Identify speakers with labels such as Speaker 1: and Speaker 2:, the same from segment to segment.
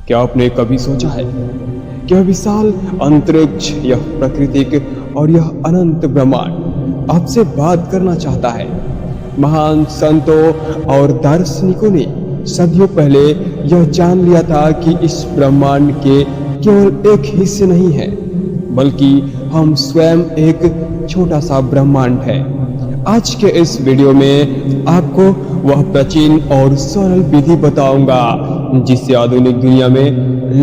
Speaker 1: क्या आपने कभी सोचा है कि यह विशाल अंतरिक्ष, यह प्राकृतिक और यह अनंत ब्रह्मांड आपसे बात करना चाहता है। महान संतों और दार्शनिकों ने सदियों पहले यह जान लिया था कि इस ब्रह्मांड के केवल एक हिस्से नहीं है, बल्कि हम स्वयं एक छोटा सा ब्रह्मांड है। आज के इस वीडियो में आपको वह प्राचीन और सरल विधि बताऊंगा जिसे आधुनिक दुनिया में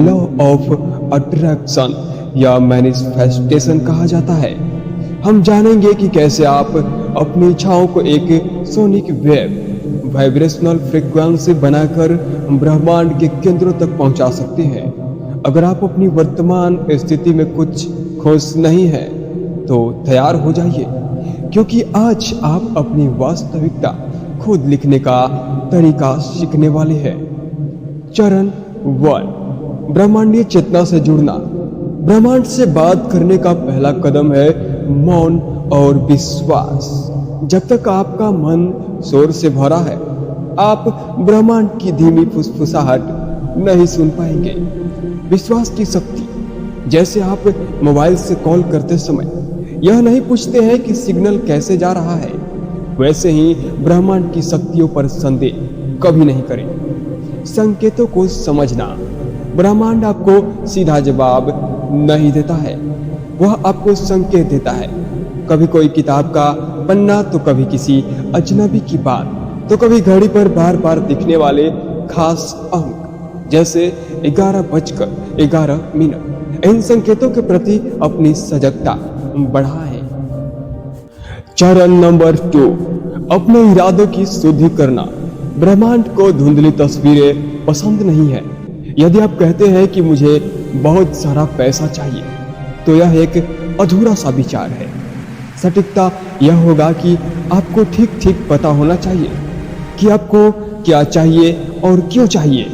Speaker 1: लॉ ऑफ अट्रैक्शन या मैनिफेस्टेशन कहा जाता है। हम जानेंगे कि कैसे आप अपनी इच्छाओं को एक सोनिक वेव वाइब्रेशनल फ्रीक्वेंसी बनाकर ब्रह्मांड के केंद्रों तक पहुंचा सकते हैं। अगर आप अपनी वर्तमान स्थिति में कुछ खुश नहीं है तो तैयार हो जाइए, क्योंकि आज आप अपनी वास्तविकता खुद लिखने का तरीका सीखने वाले हैं। चरण 1, ब्रह्मांडीय चेतना से जुड़ना। ब्रह्मांड से बात करने का पहला कदम है मौन और विश्वास। जब तक आपका मन शोर से भरा है, आप ब्रह्मांड की धीमी फुसफुसाहट नहीं सुन पाएंगे। विश्वास की शक्ति, जैसे आप मोबाइल से कॉल करते समय यह नहीं पूछते हैं कि सिग्नल कैसे जा रहा है, वैसे ही ब्रह्मांड की शक्तियों पर संदेह कभी नहीं करें। संकेतों को समझना। ब्रह्मांड आपको सीधा जवाब नहीं देता है, वह आपको संकेत देता है। कभी कोई किताब का पन्ना, तो कभी किसी अजनबी की बात, तो कभी घड़ी पर बार बार दिखने वाले खास अंक जैसे 11:11। इन संकेतों के प्रति अपनी सजगता बढ़ाएं। चरण नंबर 2, अपने इरादों की शुद्धि करना। ब्रह्मांड को धुंधली तस्वीरें पसंद नहीं है। यदि आप कहते हैं कि मुझे बहुत सारा पैसा चाहिए, तो यह एक अधूरा सा विचार है। सटीकता यह होगा कि आपको ठीक ठीक पता होना चाहिए कि आपको क्या चाहिए और क्यों चाहिए।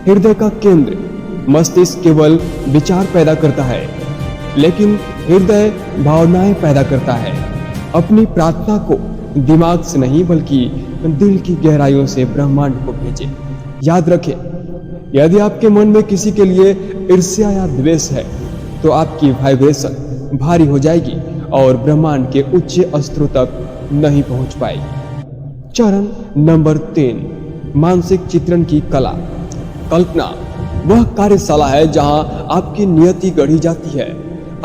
Speaker 1: हृदय का केंद्र। मस्तिष्क केवल विचार पैदा करता है, लेकिन हृदय भावनाएं पैदा करता है। अपनी प्रार्थना को दिमाग से नहीं बल्कि दिल की गहराइयों से ब्रह्मांड को भेजें। याद रखें, यदि आपके मन में किसी के लिए ईर्ष्या या द्वेष है, तो आपकी वाइब्रेशन भारी हो जाएगी और ब्रह्मांड के उच्च स्तरों तक नहीं पहुंच पाएगी। चरण नंबर 3, मानसिक चित्रण की कला। कल्पना वह कार्यशाला है जहां आपकी नियति गढ़ी जाती है।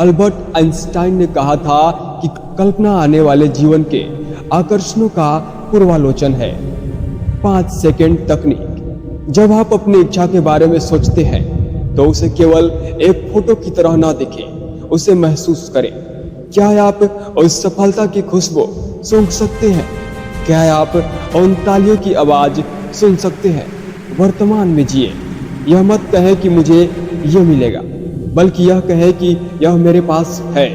Speaker 1: अल्बर्ट आइंस्टाइन ने कहा था कि कल्पना आने वाले जीवन के आकर्षणों का पूर्वालोचन है। 5 सेकंड तकनीक। जब आप अपनी इच्छा के बारे में सोचते हैं, तो उसे केवल एक फोटो की तरह ना देखें, उसे महसूस करें। क्या आप उस सफलता की खुशबू सूंघ सकते हैं? क्या आप उन तालियों की आवाज सुन सकते हैं? वर्तमान में जिए। यह मत कहे कि मुझे यह मिलेगा, बल्कि यह कहे कि यह मेरे पास है।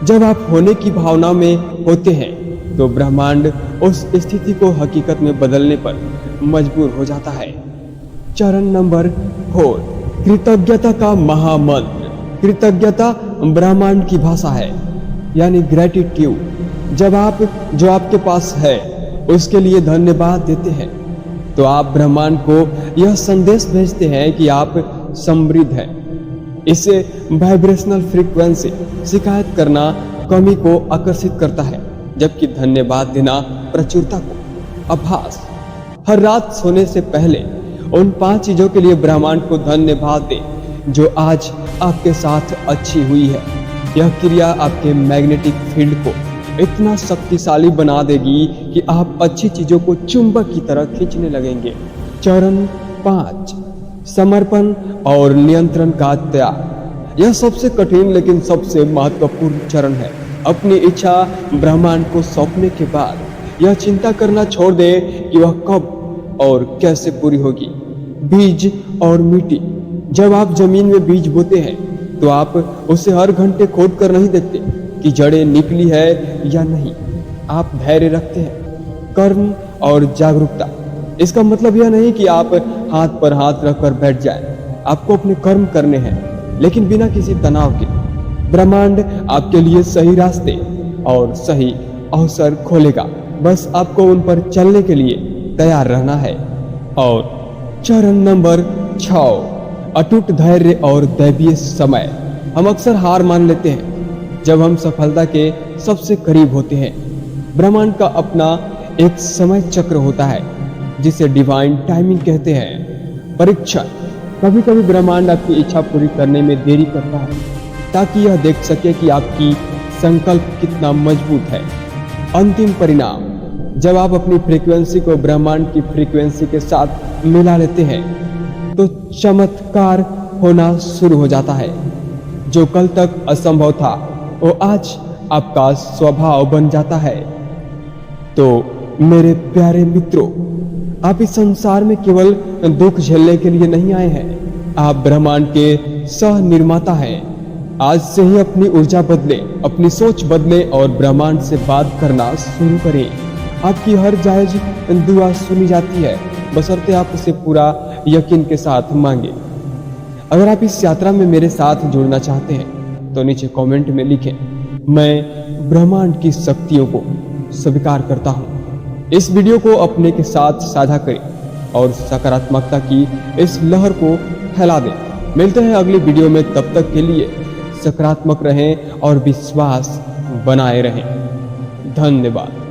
Speaker 1: जब आप होने की भावना में होते हैं, तो ब्रह्मांड उस स्थिति को हकीकत में बदलने पर मजबूर हो जाता है। चरण नंबर 4, कृतज्ञता का महामंत्र। कृतज्ञता ब्रह्मांड की भाषा है, यानी ग्रेटिट्यूड। जब आप जो आपके पास है उसके लिए धन्यवाद देते हैं, तो आप ब्रह्मांड को यह संदेश भेजते हैं कि आप समृद्ध हैं। इससे वाइब्रेशनल फ्रीक्वेंसी शिकायत करना कमी को आकर्षित करता है, जबकि धन्यवाद देना प्रचुरता को। अभ्यास। हर रात सोने से पहले उन 5 चीजों के लिए ब्रह्मांड को धन्यवाद दें जो आज आपके साथ अच्छी हुई है। यह क्रिया आपके मैग्नेटिक फील्ड को इतना शक्तिशाली बना देगी कि आप अच्छी चीजों को चुंबक की तरह खींचने लगेंगे। चरण 5, समर्पण और नियंत्रण का त्याग। यह सबसे कठिन लेकिन सबसे महत्वपूर्ण चरण है। अपनी इच्छा ब्रह्मांड को सौंपने के बाद यह चिंता करना छोड़ दे कि वह कब और कैसे पूरी होगी। बीज और मिट्टी। जब आप जमीन में बीज बोते हैं, तो आप उसे हर घंटे खोद कर नहीं देखते कि जड़ें निकली है या नहीं। आप धैर्य रखते हैं। कर्म और जागरूकता। इसका मतलब यह नहीं कि आप हाथ पर हाथ रखकर बैठ जाएं। आपको अपने कर्म करने हैं, लेकिन बिना किसी तनाव के। ब्रह्मांड आपके लिए सही रास्ते और सही अवसर खोलेगा, बस आपको उन पर चलने के लिए तैयार रहना है। और चरण नंबर 6, अटूट धैर्य और दैवीय समय। हम अक्सर हार मान लेते हैं जब हम सफलता के सबसे करीब होते हैं। ब्रह्मांड का अपना एक समय चक्र होता है जिसे डिवाइन टाइमिंग कहते हैं। परीक्षण। कभी कभी ब्रह्मांड आपकी इच्छा पूरी करने में देरी करता है ताकि यह देख सके कि आपकी संकल्प कितना मजबूत है। अंतिम परिणाम। जब आप अपनी फ्रीक्वेंसी को ब्रह्मांड की फ्रीक्वेंसी के साथ मिला लेते हैं तो चमत्कार होना शुरू हो जाता है। जो कल तक असंभव था वो आज आपका स्वभाव बन जाता है। तो मेरे प्यारे मित्रों, आप इस संसार में केवल दुख झेलने के लिए नहीं आए हैं, आप ब्रह्मांड के सह निर्माता हैं। आज से ही अपनी ऊर्जा बदलें, अपनी सोच बदलें और ब्रह्मांड से बात करना शुरू करें। आपकी हर जायज दुआ सुनी जाती है, बशर्ते आप उसे पूरा यकीन के साथ मांगे। अगर आप इस यात्रा में मेरे साथ जुड़ना चाहते हैं तो नीचे कमेंट में लिखें, मैं ब्रह्मांड की शक्तियों को स्वीकार करता हूं। इस वीडियो को अपने के साथ साझा करें और सकारात्मकता की इस लहर को फैला दें। मिलते हैं अगली वीडियो में, तब तक के लिए सकारात्मक रहें और विश्वास बनाए रहें। धन्यवाद।